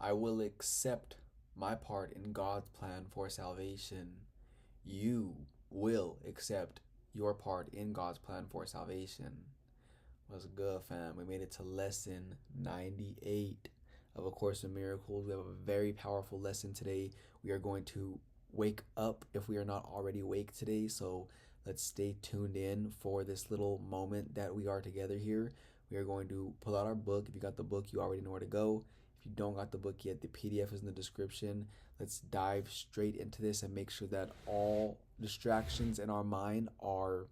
I will accept my part in God's plan for salvation. You will accept your part in God's plan for salvation. What's good, fam? We made it to lesson 98 of A Course in Miracles. We have a very powerful lesson today. We are going to wake up if we are not already awake today. So let's stay tuned in for this little moment that we are together here. We are going to pull out our book. If you got the book, you already know where to go. If you don't got the book yet, the PDF is in the description. Let's dive straight into this and make sure that all distractions in our mind are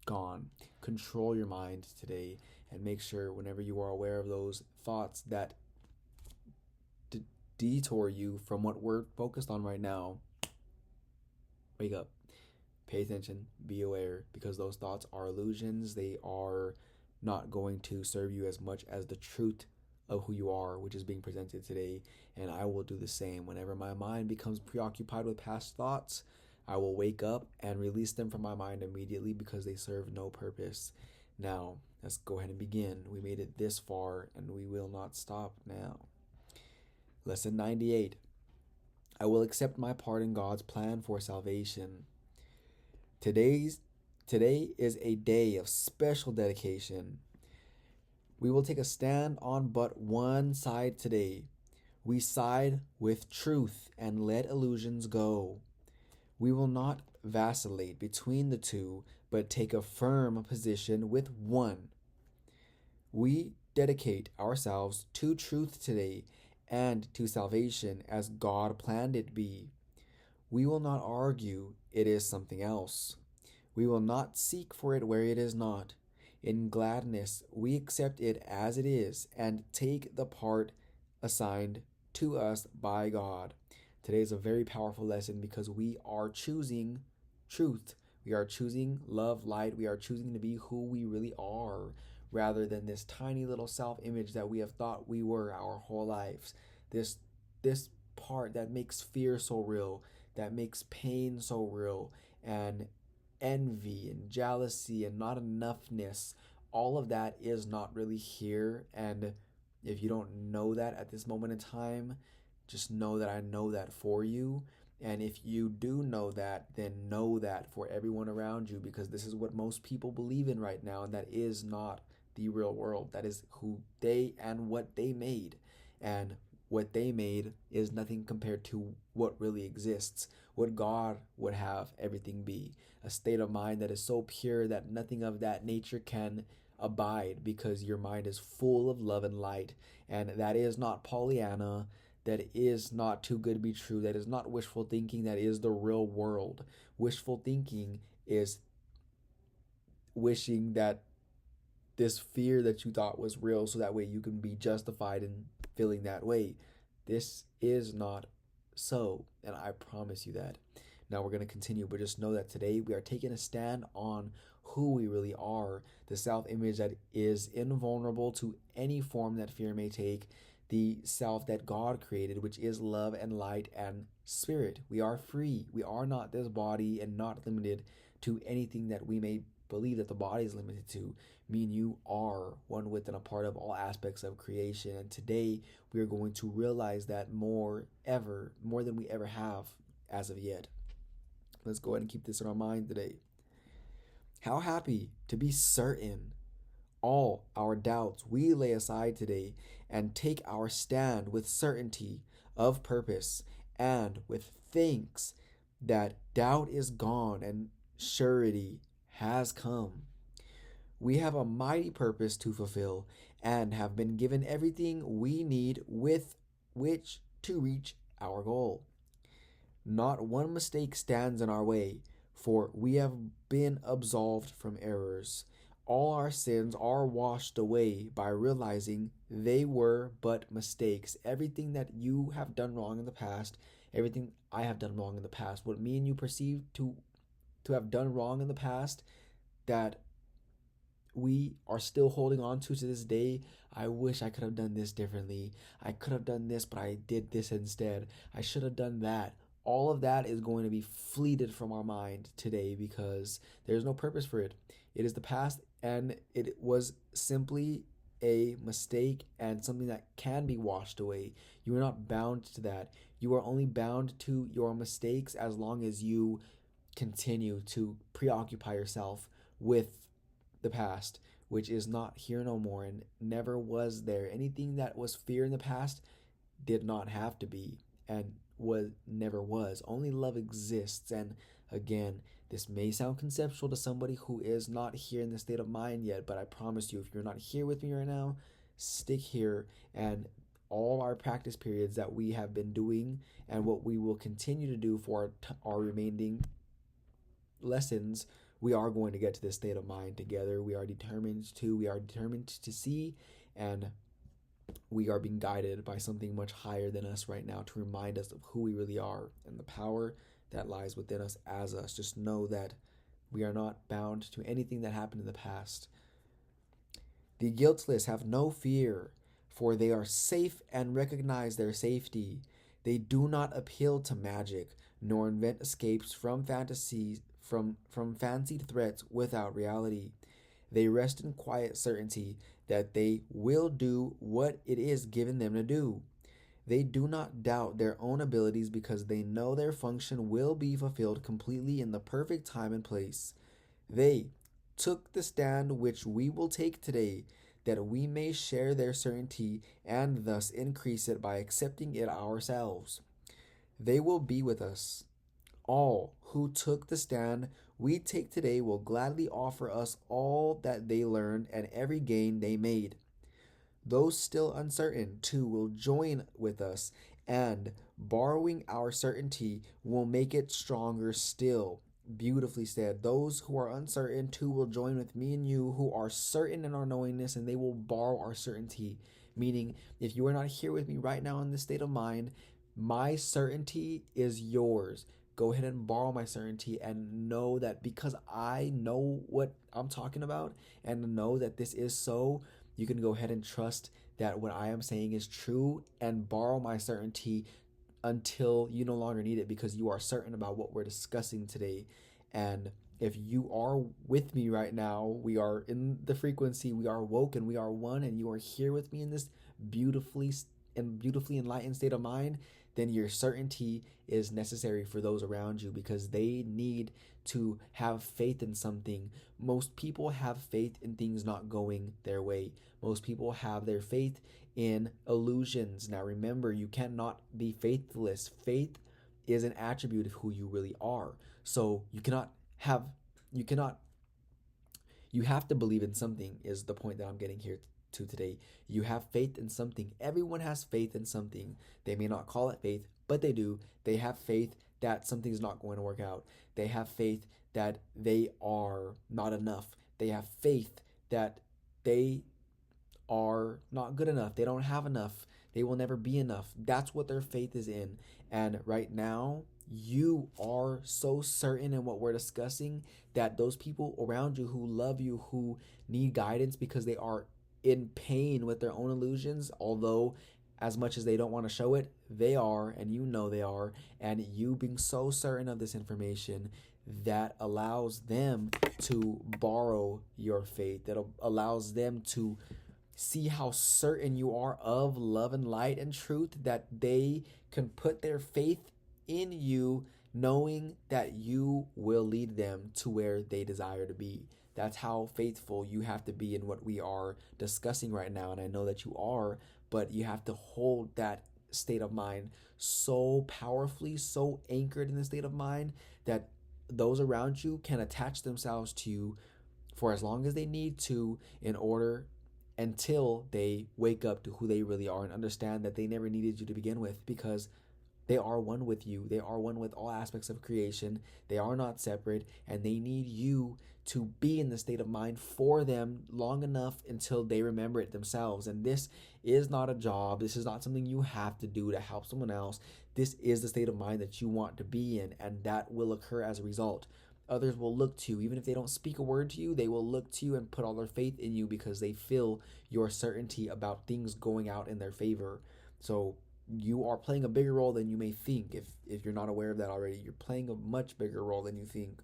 gone. Control your mind today and make sure whenever you are aware of those thoughts that detour you from what we're focused on right now, wake up, pay attention, be aware, because those thoughts are illusions. They are not going to serve you as much as the truth of who you are, which is being presented today. And I will do the same. Whenever my mind becomes preoccupied with past thoughts, I will wake up and release them from my mind immediately because they serve no purpose. Now, let's go ahead and begin. We made it this far and we will not stop now. Lesson 98. I will accept my part in God's plan for salvation. Today is a day of special dedication. We will take a stand on but one side today. We side with truth and let illusions go. We will not vacillate between the two, but take a firm position with one. We dedicate ourselves to truth today and to salvation as God planned it be. We will not argue it is something else. We will not seek for it where it is not. In gladness, we accept it as it is and take the part assigned to us by God. Today is a very powerful lesson because we are choosing truth. We are choosing love, light. We are choosing to be who we really are rather than this tiny little self-image that we have thought we were our whole lives. This part that makes fear so real, that makes pain so real, and envy and jealousy and not enoughness, all of that is not really here. And if you don't know that at this moment in time, just know that I know that for you. And if you do know that, then know that for everyone around you, because this is what most people believe in right now, and that is not the real world. That is who they and what they made. And what they made is nothing compared to what really exists, what God would have everything be. A state of mind that is so pure that nothing of that nature can abide, because your mind is full of love and light. And that is not Pollyanna. That is not too good to be true. That is not wishful thinking. That is the real world. Wishful thinking is wishing that this fear that you thought was real so that way you can be justified in feeling that way. This is not so, and I promise you that. Now we're going to continue, but just know that today we are taking a stand on who we really are, the self-image that is invulnerable to any form that fear may take, the self that God created, which is love and light and spirit. We are free. We are not this body and not limited to anything that we may believe that the body is limited to. Me and you are one with and a part of all aspects of creation. And today we are going to realize that more than we ever have as of yet. Let's go ahead and keep this in our mind today. How happy to be certain all our doubts we lay aside today and take our stand with certainty of purpose and with thanks that doubt is gone and surety has come. We have a mighty purpose to fulfill and have been given everything we need with which to reach our goal. Not one mistake stands in our way, for we have been absolved from errors. All our sins are washed away by realizing they were but mistakes. Everything that you have done wrong in the past, everything I have done wrong in the past, what me and you perceive to have done wrong in the past, that we are still holding on to this day. I wish I could have done this differently. I could have done this, but I did this instead. I should have done that. All of that is going to be fleeted from our mind today because there's no purpose for it. It is the past, and it was simply a mistake and something that can be washed away. You are not bound to that. You are only bound to your mistakes as long as you continue to preoccupy yourself with the past, which is not here no more and never was there. Anything that was fear in the past did not have to be and was never was. Only love exists. And again, this may sound conceptual to somebody who is not here in the state of mind yet, but I promise you, if you're not here with me right now, stick here. And all our practice periods that we have been doing and what we will continue to do for our remaining lessons, we are going to get to this state of mind together. We are determined to see, and we are being guided by something much higher than us right now to remind us of who we really are and the power that lies within us as us. Just know that we are not bound to anything that happened in the past. The guiltless have no fear, for they are safe and recognize their safety. They do not appeal to magic, nor invent escapes from fantasies from fancied threats without reality. They rest in quiet certainty that they will do what it is given them to do. They do not doubt their own abilities because they know their function will be fulfilled completely in the perfect time and place. They took the stand which we will take today, that we may share their certainty and thus increase it by accepting it ourselves. They will be with us. All who took the stand we take today will gladly offer us all that they learned and every gain they made. Those still uncertain, too, will join with us, and borrowing our certainty will make it stronger still. Beautifully said. Those who are uncertain, too, will join with me and you who are certain in our knowingness, and they will borrow our certainty. Meaning, if you are not here with me right now in this state of mind, my certainty is yours. Go ahead and borrow my certainty and know that because I know what I'm talking about and know that this is so, you can go ahead and trust that what I am saying is true and borrow my certainty until you no longer need it because you are certain about what we're discussing today. And if you are with me right now, we are in the frequency, we are woke and we are one, and you are here with me in this beautifully enlightened state of mind, then your certainty is necessary for those around you because they need to have faith in something. Most people have faith in things not going their way. Most people have their faith in illusions. Now remember, you cannot be faithless. Faith is an attribute of who you really are. So you have to believe in something is the point that I'm getting here to today. You have faith in something. Everyone has faith in something. They may not call it faith, but they do. They have faith that something's not going to work out. They have faith that they are not enough. They have faith that they are not good enough. They don't have enough. They will never be enough. That's what their faith is in. And right now, you are so certain in what we're discussing that those people around you who love you, who need guidance because they are in pain with their own illusions, although as much as they don't want to show it, they are, and you know they are. And you being so certain of this information, that allows them to borrow your faith, that allows them to see how certain you are of love and light and truth, that they can put their faith in you, knowing that you will lead them to where they desire to be. That's how faithful you have to be in what we are discussing right now. And I know that you are, but you have to hold that state of mind so powerfully, so anchored in the state of mind that those around you can attach themselves to you for as long as they need to in order until they wake up to who they really are and understand that they never needed you to begin with, because they are one with you. They are one with all aspects of creation. They are not separate, and they need you to be in the state of mind for them long enough until they remember it themselves. And this is not a job. This is not something you have to do to help someone else. This is the state of mind that you want to be in, and that will occur as a result. Others will look to you. Even if they don't speak a word to you, they will look to you and put all their faith in you because they feel your certainty about things going out in their favor. So you are playing a bigger role than you may think. If you're not aware of that already, you're playing a much bigger role than you think.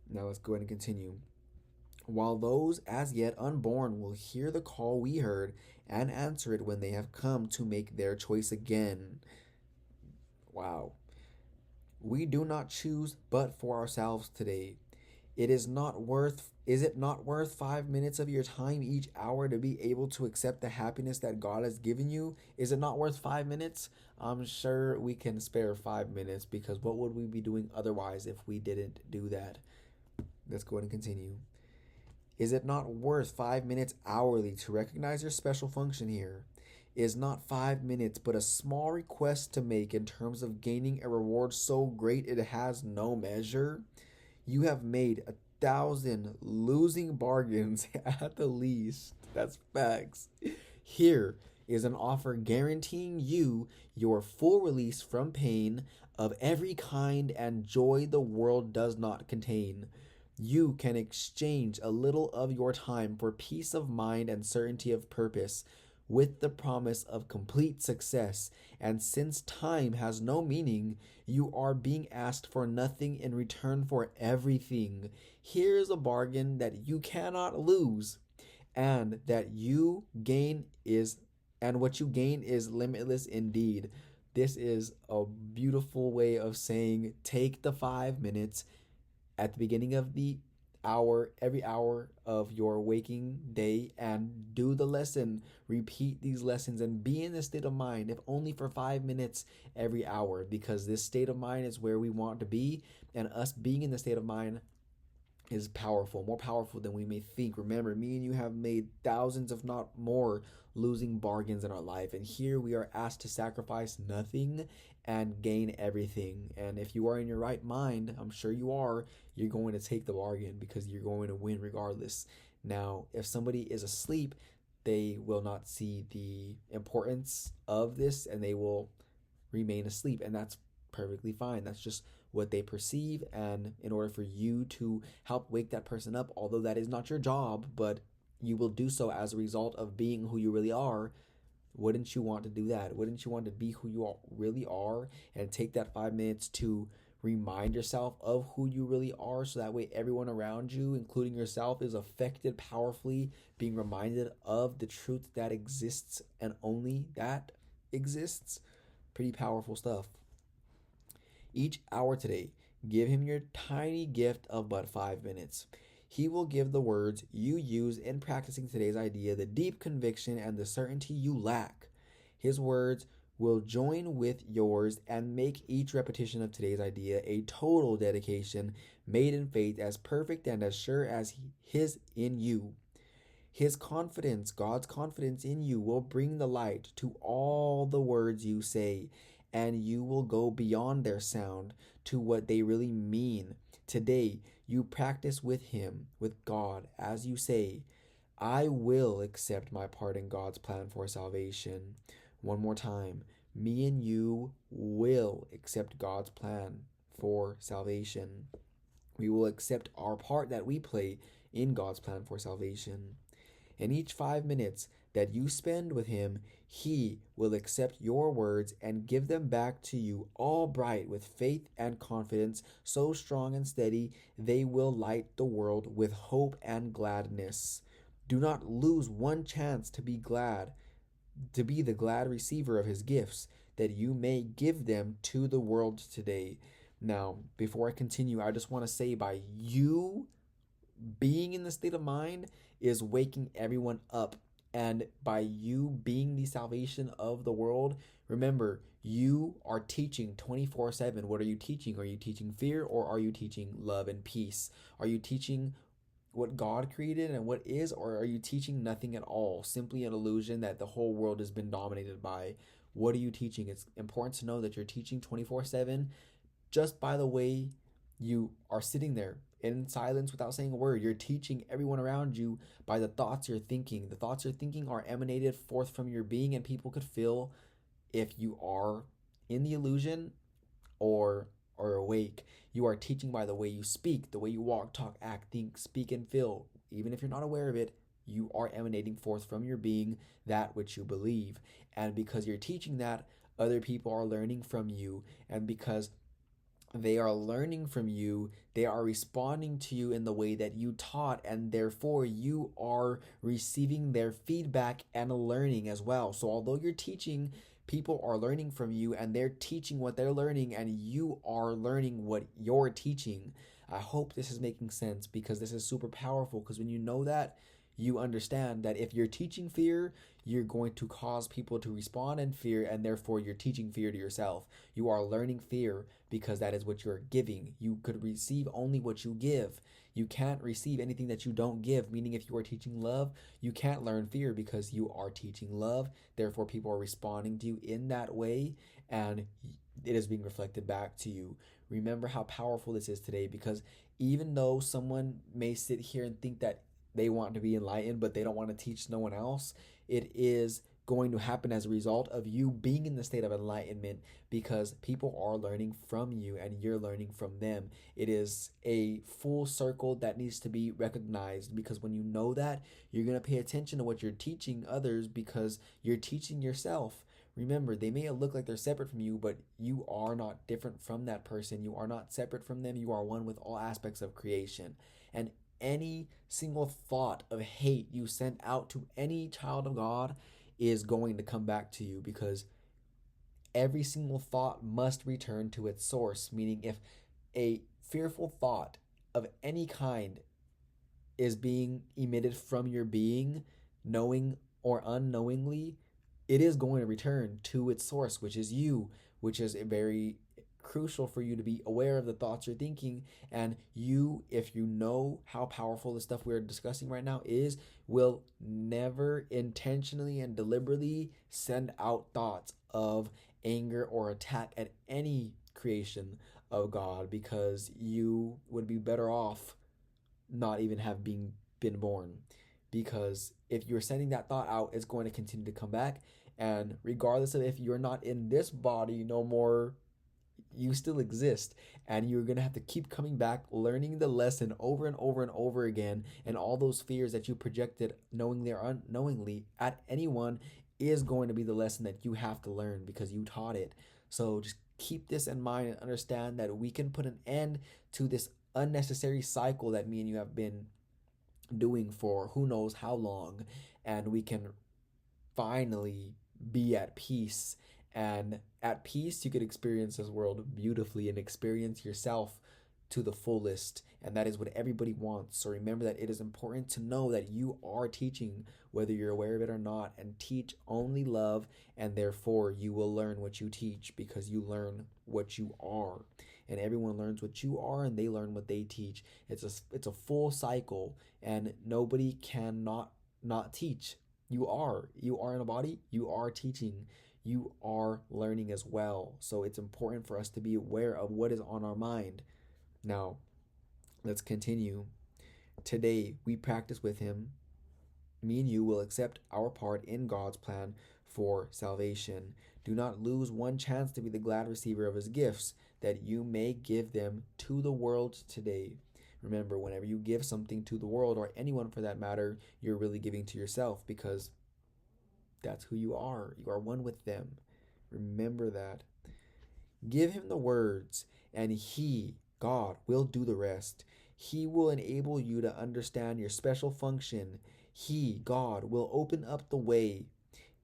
Now let's go ahead and continue. while those as yet unborn will hear the call we heard and answer it when they have come to make their choice again. Wow. We do not choose but for ourselves today. Is it not worth 5 minutes of your time each hour to be able to accept the happiness that God has given you? Is it not worth 5 minutes? I'm sure we can spare 5 minutes, because what would we be doing otherwise if we didn't do that? Let's go ahead and continue. Is it not worth 5 minutes hourly to recognize your special function here? Is not 5 minutes but a small request to make in terms of gaining a reward so great it has no measure? You have made 1,000 losing bargains at the least. That's facts. Here is an offer guaranteeing you your full release from pain of every kind and joy the world does not contain. You can exchange a little of your time for peace of mind and certainty of purpose, with the promise of complete success. And since time has no meaning, you are being asked for nothing in return for everything. Here's a bargain that you cannot lose, and what you gain is limitless indeed. This is a beautiful way of saying, take the 5 minutes at the beginning of the hour, every hour of your waking day, and do the lesson. Repeat these lessons and be in this state of mind, if only for 5 minutes every hour, because this state of mind is where we want to be, and us being in the state of mind is powerful, more powerful than we may think. Remember, me and you have made thousands, if not more, losing bargains in our life, and here we are asked to sacrifice nothing and gain everything. And if you are in your right mind, I'm sure you are, you're going to take the bargain, because you're going to win regardless. Now, if somebody is asleep, they will not see the importance of this, and they will remain asleep, and that's perfectly fine. That's just what they perceive, and in order for you to help wake that person up, although that is not your job, but you will do so as a result of being who you really are, wouldn't you want to do that? Wouldn't you want to be who you really are and take that 5 minutes to remind yourself of who you really are, so that way everyone around you, including yourself, is affected powerfully, being reminded of the truth that exists and only that exists? Pretty powerful stuff. Each hour today, give him your tiny gift of but 5 minutes. He will give the words you use in practicing today's idea the deep conviction and the certainty you lack. His words will join with yours and make each repetition of today's idea a total dedication made in faith, as perfect and as sure as his in you. His confidence, God's confidence in you, will bring the light to all the words you say, and you will go beyond their sound to what they really mean. Today, you practice with Him, with God, as you say, I will accept my part in God's plan for salvation. One more time, me and you will accept God's plan for salvation. We will accept our part that we play in God's plan for salvation. In each 5 minutes that you spend with Him, He will accept your words and give them back to you, all bright with faith and confidence, so strong and steady they will light the world with hope and gladness. Do not lose one chance to be the glad receiver of His gifts, that you may give them to the world today. Now, before I continue, I just want to say, by you being in the state of mind is waking everyone up. And by you being the salvation of the world, remember, you are teaching 24/7. What are you teaching? Are you teaching fear, or are you teaching love and peace? Are you teaching what God created and what is, or are you teaching nothing at all? Simply an illusion that the whole world has been dominated by. What are you teaching? It's important to know that you're teaching 24/7 just by the way you are sitting there in silence without saying a word. You're teaching everyone around you by the thoughts you're thinking. The thoughts you're thinking are emanated forth from your being, and people could feel if you are in the illusion or awake. You are teaching by the way you speak, the way you walk, talk, act, think, speak, and feel. Even if you're not aware of it, you are emanating forth from your being that which you believe. And because you're teaching that, other people are learning from you. And because They are learning from you. They are responding to you in the way that you taught, and therefore you are receiving their feedback and learning as well. So, although you're teaching, people are learning from you, and they're teaching what they're learning, and you are learning what you're teaching. I hope this is making sense, because this is super powerful. Because when you know that, you understand that if you're teaching fear, you're going to cause people to respond in fear, and therefore you're teaching fear to yourself. You are learning fear because that is what you're giving. You could receive only what you give. You can't receive anything that you don't give, meaning if you are teaching love, you can't learn fear because you are teaching love. Therefore, people are responding to you in that way, and it is being reflected back to you. Remember how powerful this is today, because even though someone may sit here and think that they want to be enlightened, but they don't want to teach no one else, it is going to happen as a result of you being in the state of enlightenment, because people are learning from you and you're learning from them. It is a full circle that needs to be recognized, because when you know that, you're going to pay attention to what you're teaching others, because you're teaching yourself. Remember, they may look like they're separate from you, but you are not different from that person. You are not separate from them. You are one with all aspects of creation. And any single thought of hate you send out to any child of God is going to come back to you, because every single thought must return to its source. Meaning, if a fearful thought of any kind is being emitted from your being, knowing or unknowingly, it is going to return to its source, which is you, which is a very crucial for you to be aware of the thoughts you're thinking. And you, if you know how powerful the stuff we're discussing right now is, will never intentionally and deliberately send out thoughts of anger or attack at any creation of God, because you would be better off not even have been born. Because if you're sending that thought out, it's going to continue to come back, and regardless of if you're not in this body no more, you still exist, and you're going to have to keep coming back, learning the lesson over and over and over again. And all those fears that you projected knowingly or unknowingly at anyone is going to be the lesson that you have to learn, because you taught it. So just keep this in mind and understand that we can put an end to this unnecessary cycle that me and you have been doing for who knows how long, and we can finally be at peace. And at peace, you could experience this world beautifully and experience yourself to the fullest. And that is what everybody wants. So remember that it is important to know that you are teaching, whether you're aware of it or not, and teach only love. And therefore, you will learn what you teach, because you learn what you are. And everyone learns what you are, and they learn what they teach. It's a full cycle, and nobody can not teach. You are in a body, you are teaching, you are learning as well. So it's important for us to be aware of what is on our mind. Now, let's continue. Today, we practice with him. Me and you will accept our part in God's plan for salvation. Do not lose one chance to be the glad receiver of his gifts, that you may give them to the world today. Remember, whenever you give something to the world, or anyone for that matter, you're really giving to yourself, because that's who you are. You are one with them. Remember that. Give him the words, and he, God, will do the rest. He will enable you to understand your special function. He, God, will open up the way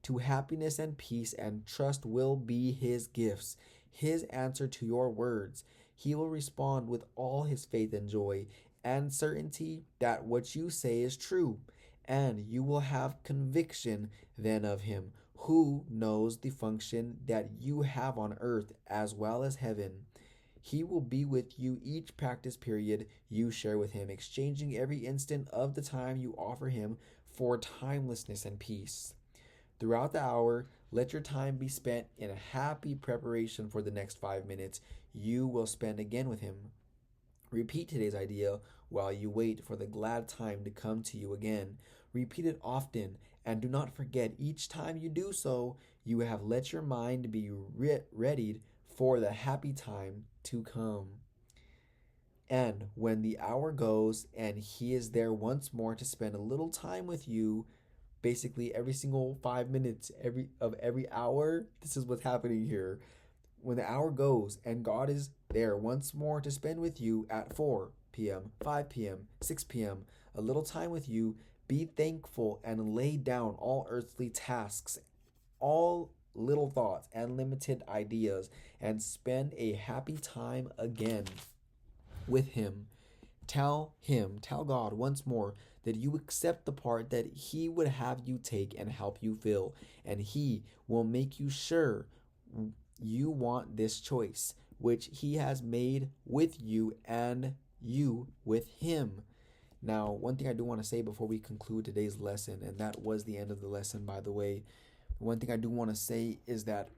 to happiness and peace, and trust will be his gifts, his answer to your words. He will respond with all his faith and joy, and certainty that what you say is true. And you will have conviction then of him, who knows the function that you have on earth as well as heaven. He will be with you each practice period you share with him, exchanging every instant of the time you offer him for timelessness and peace. Throughout the hour, let your time be spent in a happy preparation for the next 5 minutes you will spend again with him. Repeat today's idea while you wait for the glad time to come to you again. Repeat it often, and do not forget, each time you do so, you have let your mind be readied for the happy time to come. And when the hour goes and he is there once more to spend a little time with you, basically every single 5 minutes every hour, this is what's happening here. when the hour goes and God is there once more to spend with you at 4 p.m., 5 p.m., 6 p.m., a little time with you, be thankful and lay down all earthly tasks, all little thoughts and limited ideas, and spend a happy time again with Him. Tell God once more that you accept the part that He would have you take and help you fill, and He will make you sure you want this choice, which He has made with you and you with Him. Now, one thing I do want to say before we conclude today's lesson, and that was the end of the lesson, by the way, one thing I do want to say is that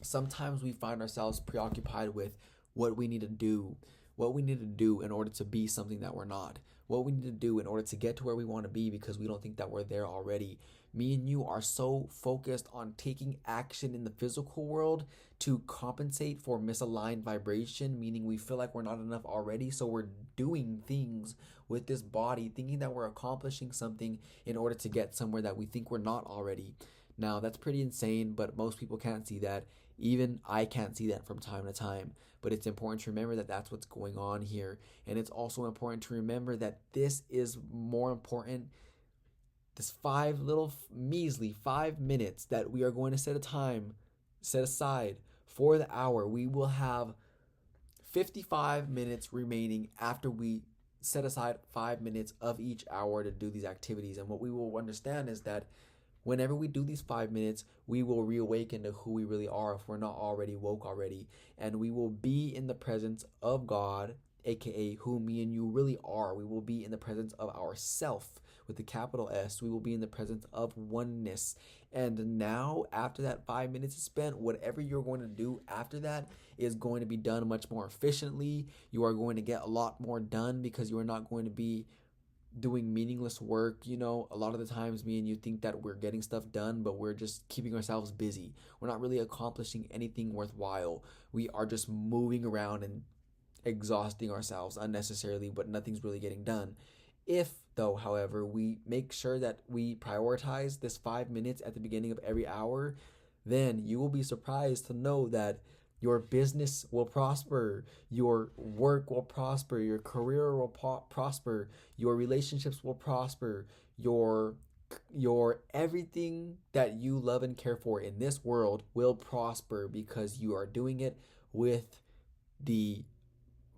sometimes we find ourselves preoccupied with what we need to do, in order to be something that we're not, what we need to do in order to get to where we want to be because we don't think that we're there already. Me and you are so focused on taking action in the physical world to compensate for misaligned vibration, meaning we feel like we're not enough already. So we're doing things with this body, thinking that we're accomplishing something in order to get somewhere that we think we're not already. Now, that's pretty insane, but most people can't see that. Even I can't see that from time to time. But it's important to remember that that's what's going on here. And it's also important to remember that this is more important. This measly 5 minutes that we are going to set aside for the hour. We will have 55 minutes remaining after we set aside 5 minutes of each hour to do these activities. And what we will understand is that whenever we do these 5 minutes, we will reawaken to who we really are if we're not already woke already. And we will be in the presence of God, aka who me and you really are. We will be in the presence of ourself with the capital S. We will be in the presence of oneness. And now, after that 5 minutes is spent, whatever you're going to do after that is going to be done much more efficiently. You are going to get a lot more done because you are not going to be doing meaningless work. A lot of the times me and you think that we're getting stuff done, but we're just keeping ourselves busy. We're not really accomplishing anything worthwhile. We are just moving around and exhausting ourselves unnecessarily, but nothing's really getting done. If, though, however, we make sure that we prioritize this 5 minutes at the beginning of every hour, then you will be surprised to know that your business will prosper, your work will prosper, your career will prosper, your relationships will prosper, your everything that you love and care for in this world will prosper because you are doing it with the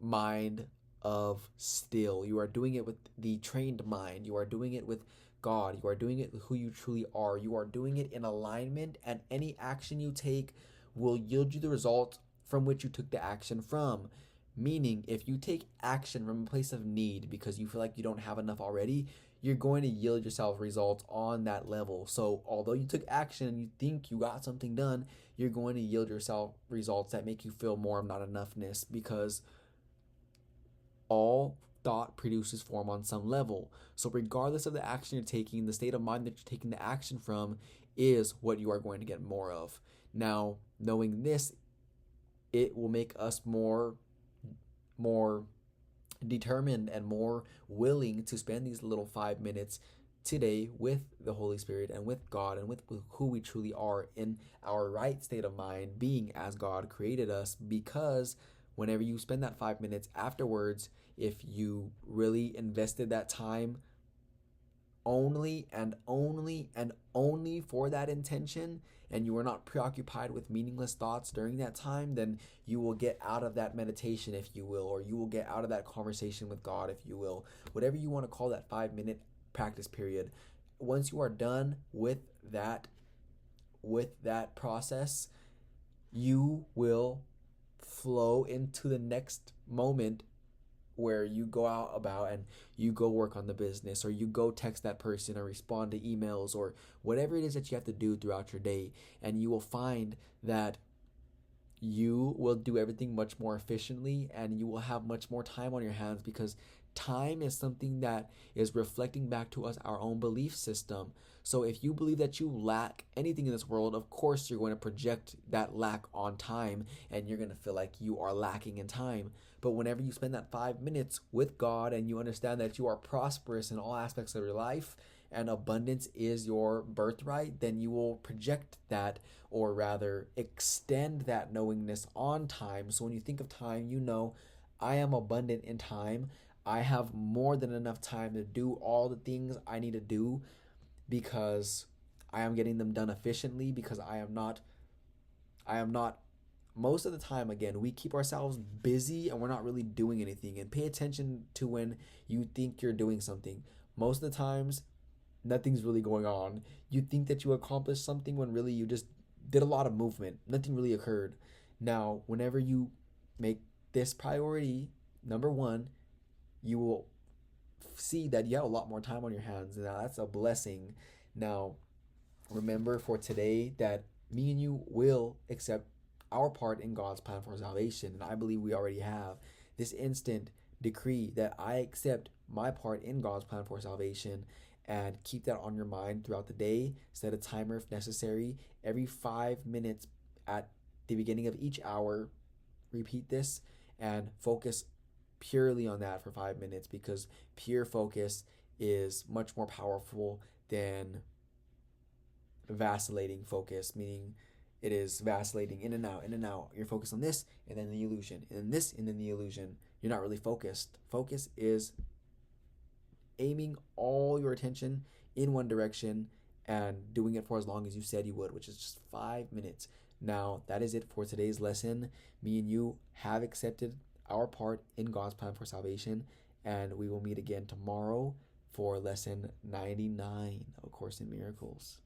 mind of still. You are doing it with the trained mind. You are doing it with God. You are doing it with who you truly are. You are doing it in alignment, and any action you take will yield you the results from which you took the action from. Meaning, if you take action from a place of need because you feel like you don't have enough already, you're going to yield yourself results on that level. So although you took action and you think you got something done, you're going to yield yourself results that make you feel more of not enoughness, because all thought produces form on some level. So regardless of the action you're taking, the state of mind that you're taking the action from is what you are going to get more of. Now, knowing this, it will make us more determined and more willing to spend these little 5 minutes today with the Holy Spirit and with God and with who we truly are in our right state of mind, being as God created us. Because whenever you spend that 5 minutes afterwards, if you really invested that time only and only and only for that intention, and you are not preoccupied with meaningless thoughts during that time, then you will get out of that meditation, if you will, or you will get out of that conversation with God, if you will, whatever you want to call that 5 minute practice period. Once you are done with that process, you will flow into the next moment where you go out about and you go work on the business, or you go text that person or respond to emails, or whatever it is that you have to do throughout your day. And you will find that you will do everything much more efficiently, and you will have much more time on your hands, because time is something that is reflecting back to us our own belief system. So if you believe that you lack anything in this world, of course you're going to project that lack on time, and you're going to feel like you are lacking in time. But whenever you spend that 5 minutes with God and you understand that you are prosperous in all aspects of your life, and abundance is your birthright, then you will project that, or rather extend that knowingness on time. So when you think of time, you know, I am abundant in time. I have more than enough time to do all the things I need to do because I am getting them done efficiently, because I am not most of the time, again, we keep ourselves busy and we're not really doing anything. And pay attention to when you think you're doing something. Most of the times, nothing's really going on. You think that you accomplished something when really you just did a lot of movement. Nothing really occurred. Now, whenever you make this priority number one, you will see that you have a lot more time on your hands. Now, that's a blessing. Now, remember for today that me and you will accept our part in God's plan for salvation. And I believe we already have this instant decree that I accept my part in God's plan for salvation, and keep that on your mind throughout the day. Set a timer if necessary. Every 5 minutes at the beginning of each hour, repeat this and focus purely on that for 5 minutes, because pure focus is much more powerful than vacillating focus, meaning it is vacillating in and out, in and out. You're focused on this and then the illusion, and then this and then the illusion. You're not really focused. Focus is aiming all your attention in one direction and doing it for as long as you said you would, which is just 5 minutes. Now, that is it for today's lesson. Me and you have accepted our part in God's plan for salvation, and we will meet again tomorrow for lesson 99 of A Course in Miracles.